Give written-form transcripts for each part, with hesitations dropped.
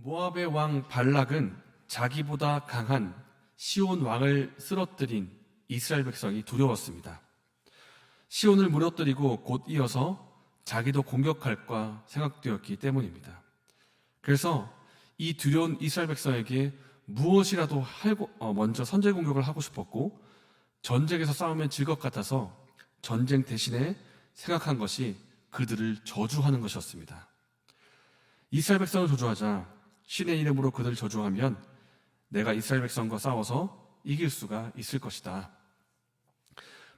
모압의 왕 발락은 자기보다 강한 시온 왕을 쓰러뜨린 이스라엘 백성이 두려웠습니다. 시온을 무너뜨리고 곧 이어서 자기도 공격할까 생각되었기 때문입니다. 그래서 이 두려운 이스라엘 백성에게 무엇이라도 먼저 선제 공격을 하고 싶었고, 전쟁에서 싸우면 질 것 같아서 전쟁 대신에 생각한 것이 그들을 저주하는 것이었습니다. 이스라엘 백성을 저주하자 신의 이름으로 그들을 저주하면 내가 이스라엘 백성과 싸워서 이길 수가 있을 것이다.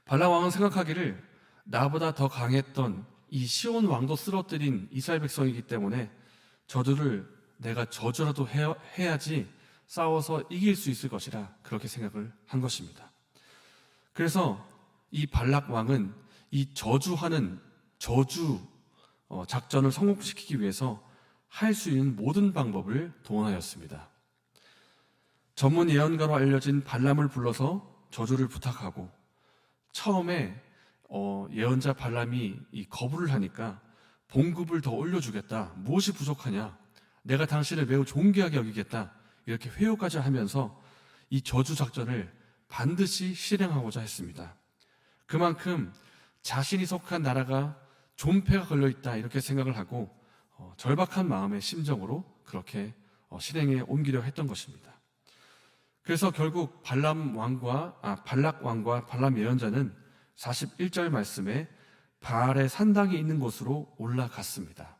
발락 왕은 생각하기를 나보다 더 강했던 이 시온 왕도 쓰러뜨린 이스라엘 백성이기 때문에 저들을 내가 저주라도 해야지 싸워서 이길 수 있을 것이라 그렇게 생각을 한 것입니다. 그래서 이 발락 왕은 이 저주하는 저주 작전을 성공시키기 위해서 할 수 있는 모든 방법을 동원하였습니다. 전문 예언가로 알려진 발람을 불러서 저주를 부탁하고, 처음에 예언자 발람이 거부를 하니까 봉급을 더 올려주겠다, 무엇이 부족하냐, 내가 당신을 매우 존귀하게 여기겠다, 이렇게 회유까지 하면서 이 저주 작전을 반드시 실행하고자 했습니다. 그만큼 자신이 속한 나라가 존폐가 걸려있다 이렇게 생각을 하고 절박한 마음의 심정으로 그렇게 실행에 옮기려 했던 것입니다. 그래서 결국 발락 왕과 발람 예언자는 41절 말씀에 바알의 산당이 있는 곳으로 올라갔습니다.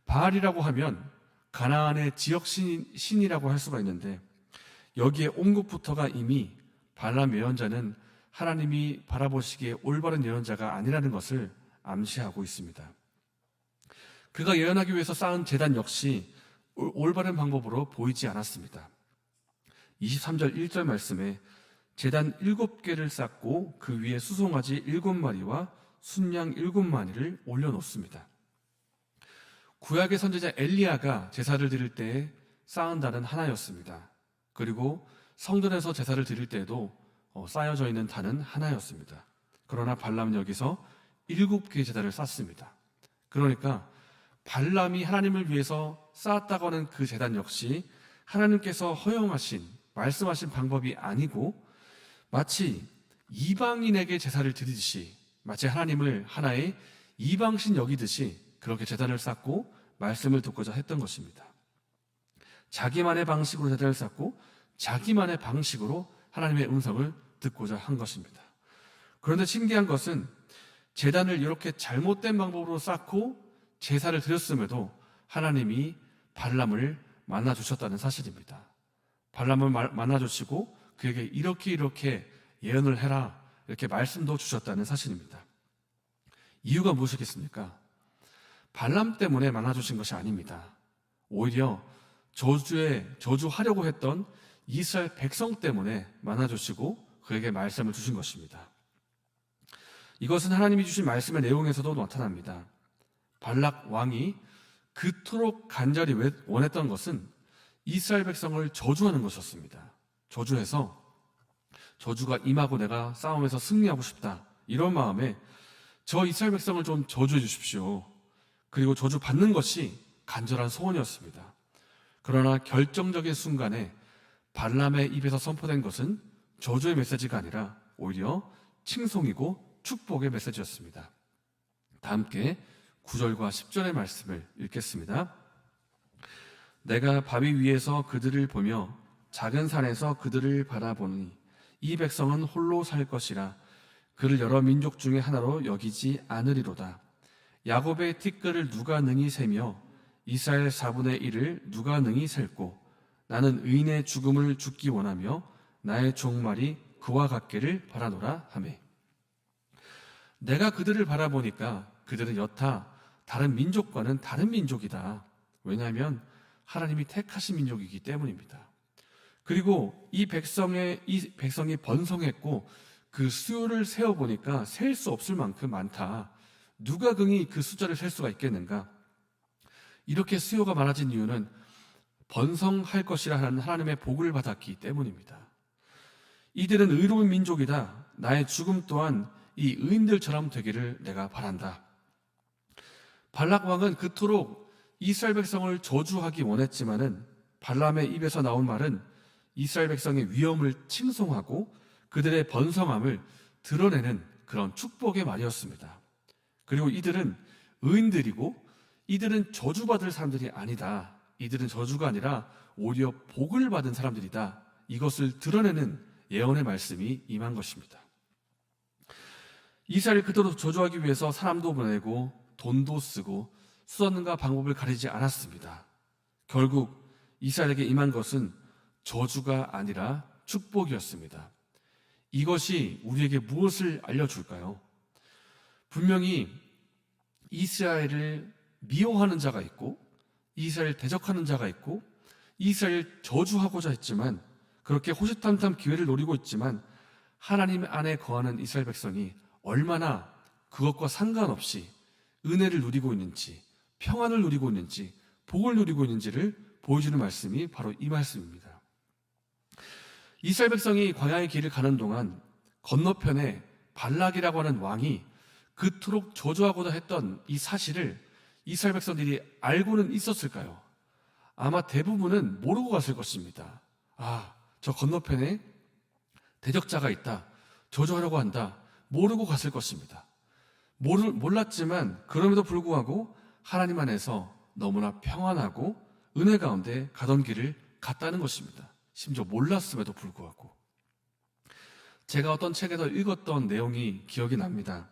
바알이라고 하면 가나안의 지역 신이라고 할 수가 있는데, 여기에 온 곳부터가 이미 발람 예언자는 하나님이 바라보시기에 올바른 예언자가 아니라는 것을 암시하고 있습니다. 그가 예언하기 위해서 쌓은 제단 역시 올바른 방법으로 보이지 않았습니다. 23절 1절 말씀에 제단 7개를 쌓고 그 위에 수송아지 7마리와 순양 7마리를 올려놓습니다. 구약의 선지자 엘리야가 제사를 드릴 때에 쌓은 단은 하나였습니다. 그리고 성전에서 제사를 드릴 때에도 쌓여져 있는 단은 하나였습니다. 그러나 발람은 여기서 7개의 제단을 쌓습니다. 그러니까 발람이 하나님을 위해서 쌓았다고 하는 그 제단 역시 하나님께서 허용하신, 말씀하신 방법이 아니고 마치 이방인에게 제사를 드리듯이, 마치 하나님을 하나의 이방신 여기듯이 그렇게 제단을 쌓고 말씀을 듣고자 했던 것입니다. 자기만의 방식으로 제단을 쌓고 자기만의 방식으로 하나님의 음성을 듣고자 한 것입니다. 그런데 신기한 것은 제단을 이렇게 잘못된 방법으로 쌓고 제사를 드렸음에도 하나님이 발람을 만나주셨다는 사실입니다. 발람을 만나주시고 그에게 이렇게 예언을 해라, 이렇게 말씀도 주셨다는 사실입니다. 이유가 무엇이겠습니까? 발람 때문에 만나주신 것이 아닙니다. 오히려 저주하려고 했던 이스라엘 백성 때문에 만나주시고 그에게 말씀을 주신 것입니다. 이것은 하나님이 주신 말씀의 내용에서도 나타납니다. 발락 왕이 그토록 간절히 원했던 것은 이스라엘 백성을 저주하는 것이었습니다. 저주해서 저주가 임하고 내가 싸움에서 승리하고 싶다, 이런 마음에 저 이스라엘 백성을 좀 저주해 주십시오. 그리고 저주 받는 것이 간절한 소원이었습니다. 그러나 결정적인 순간에 발람의 입에서 선포된 것은 저주의 메시지가 아니라 오히려 칭송이고 축복의 메시지였습니다. 다 함께 9절과 10절의 말씀을 읽겠습니다. 내가 바위 위에서 그들을 보며 작은 산에서 그들을 바라보니 이 백성은 홀로 살 것이라. 그를 여러 민족 중에 하나로 여기지 않으리로다. 야곱의 티끌을 누가 능히 세며 이스라엘 4분의 1을 누가 능히 셀고, 나는 의인의 죽음을 죽기 원하며 나의 종말이 그와 같기를 바라노라 하매. 내가 그들을 바라보니까 그들은 여타 다른 민족과는 다른 민족이다. 왜냐하면 하나님이 택하신 민족이기 때문입니다. 그리고 이 백성이 번성했고 그 수요를 세어보니까 셀 수 없을 만큼 많다. 누가 긍이 그 숫자를 셀 수가 있겠는가? 이렇게 수요가 많아진 이유는 번성할 것이라 하는 하나님의 복을 받았기 때문입니다. 이들은 의로운 민족이다. 나의 죽음 또한 이 의인들처럼 되기를 내가 바란다. 발락 왕은 그토록 이스라엘 백성을 저주하기 원했지만은 발람의 입에서 나온 말은 이스라엘 백성의 위엄을 칭송하고 그들의 번성함을 드러내는 그런 축복의 말이었습니다. 그리고 이들은 의인들이고 이들은 저주받을 사람들이 아니다. 이들은 저주가 아니라 오히려 복을 받은 사람들이다. 이것을 드러내는 예언의 말씀이 임한 것입니다. 이스라엘을 그대로 저주하기 위해서 사람도 보내고 돈도 쓰고 수단과 방법을 가리지 않았습니다. 결국 이스라엘에게 임한 것은 저주가 아니라 축복이었습니다. 이것이 우리에게 무엇을 알려줄까요? 분명히 이스라엘을 미워하는 자가 있고 이스라엘 대적하는 자가 있고 이스라엘 저주하고자 했지만 그렇게 호시탐탐 기회를 노리고 있지만 하나님 안에 거하는 이스라엘 백성이 얼마나 그것과 상관없이 은혜를 누리고 있는지 평안을 누리고 있는지 복을 누리고 있는지를 보여주는 말씀이 바로 이 말씀입니다. 이스라엘 백성이 광야의 길을 가는 동안 건너편에 발락이라고 하는 왕이 그토록 저주하고자 했던 이 사실을 이스라엘 백성들이 알고는 있었을까요? 아마 대부분은 모르고 갔을 것입니다. 저 건너편에 대적자가 있다. 저주하려고 한다. 모르고 갔을 것입니다. 몰랐지만 그럼에도 불구하고 하나님 안에서 너무나 평안하고 은혜 가운데 가던 길을 갔다는 것입니다. 심지어 몰랐음에도 불구하고. 제가 어떤 책에서 읽었던 내용이 기억이 납니다.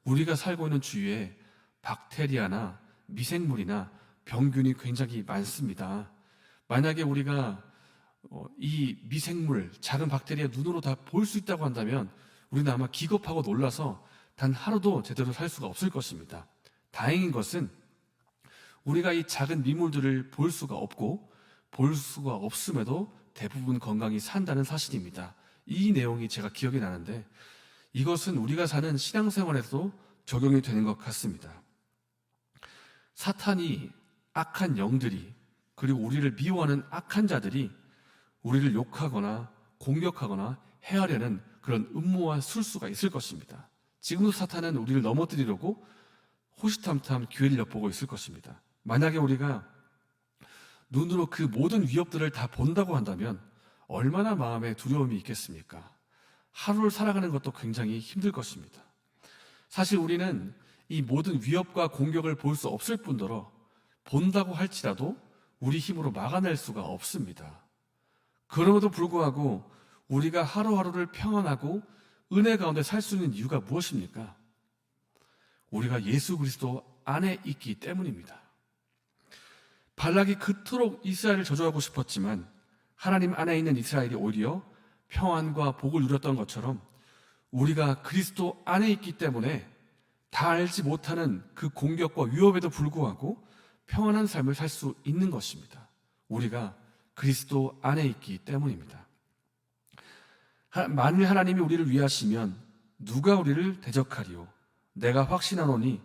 우리가 살고 있는 주위에 박테리아나 미생물이나 병균이 굉장히 많습니다. 만약에 우리가 이 미생물, 작은 박테리아 눈으로 다 볼 수 있다고 한다면 우리는 아마 기겁하고 놀라서 단 하루도 제대로 살 수가 없을 것입니다. 다행인 것은 우리가 이 작은 미물들을 볼 수가 없고 볼 수가 없음에도 대부분 건강히 산다는 사실입니다. 이 내용이 제가 기억이 나는데 이것은 우리가 사는 신앙생활에도 적용이 되는 것 같습니다. 사탄이, 악한 영들이, 그리고 우리를 미워하는 악한 자들이 우리를 욕하거나 공격하거나 해하려는 그런 음모와 술수가 있을 것입니다. 지금도 사탄은 우리를 넘어뜨리려고 호시탐탐 기회를 엿보고 있을 것입니다. 만약에 우리가 눈으로 그 모든 위협들을 다 본다고 한다면 얼마나 마음에 두려움이 있겠습니까? 하루를 살아가는 것도 굉장히 힘들 것입니다. 사실 우리는 이 모든 위협과 공격을 볼 수 없을 뿐더러 본다고 할지라도 우리 힘으로 막아낼 수가 없습니다. 그럼에도 불구하고 우리가 하루하루를 평안하고 은혜 가운데 살 수 있는 이유가 무엇입니까? 우리가 예수 그리스도 안에 있기 때문입니다. 발락이 그토록 이스라엘을 저주하고 싶었지만 하나님 안에 있는 이스라엘이 오히려 평안과 복을 누렸던 것처럼 우리가 그리스도 안에 있기 때문에 다 알지 못하는 그 공격과 위협에도 불구하고 평안한 삶을 살 수 있는 것입니다. 우리가 그리스도 안에 있기 때문입니다. 만일 하나님이 우리를 위하시면 누가 우리를 대적하리요? 내가 확신하노니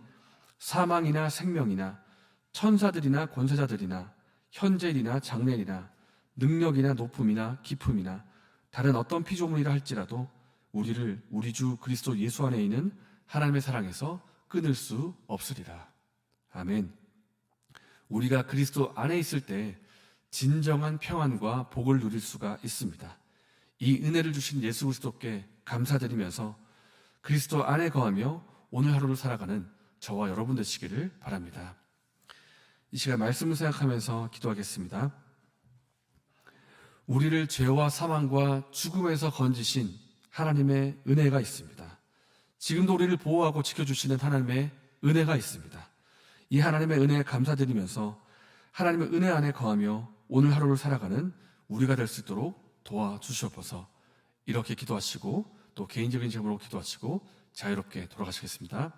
사망이나 생명이나 천사들이나 권세자들이나 현재일이나 장래일이나 능력이나 높음이나 깊음이나 다른 어떤 피조물이라 할지라도 우리를 우리 주 그리스도 예수 안에 있는 하나님의 사랑에서 끊을 수 없으리라. 아멘. 우리가 그리스도 안에 있을 때 진정한 평안과 복을 누릴 수가 있습니다. 이 은혜를 주신 예수 그리스도께 감사드리면서 그리스도 안에 거하며 오늘 하루를 살아가는 저와 여러분 되시기를 바랍니다. 이 시간 말씀을 생각하면서 기도하겠습니다. 우리를 죄와 사망과 죽음에서 건지신 하나님의 은혜가 있습니다. 지금도 우리를 보호하고 지켜주시는 하나님의 은혜가 있습니다. 이 하나님의 은혜에 감사드리면서 하나님의 은혜 안에 거하며 오늘 하루를 살아가는 우리가 될 수 있도록 도와주시옵소서. 이렇게 기도하시고 또 개인적인 제목으로 기도하시고 자유롭게 돌아가시겠습니다.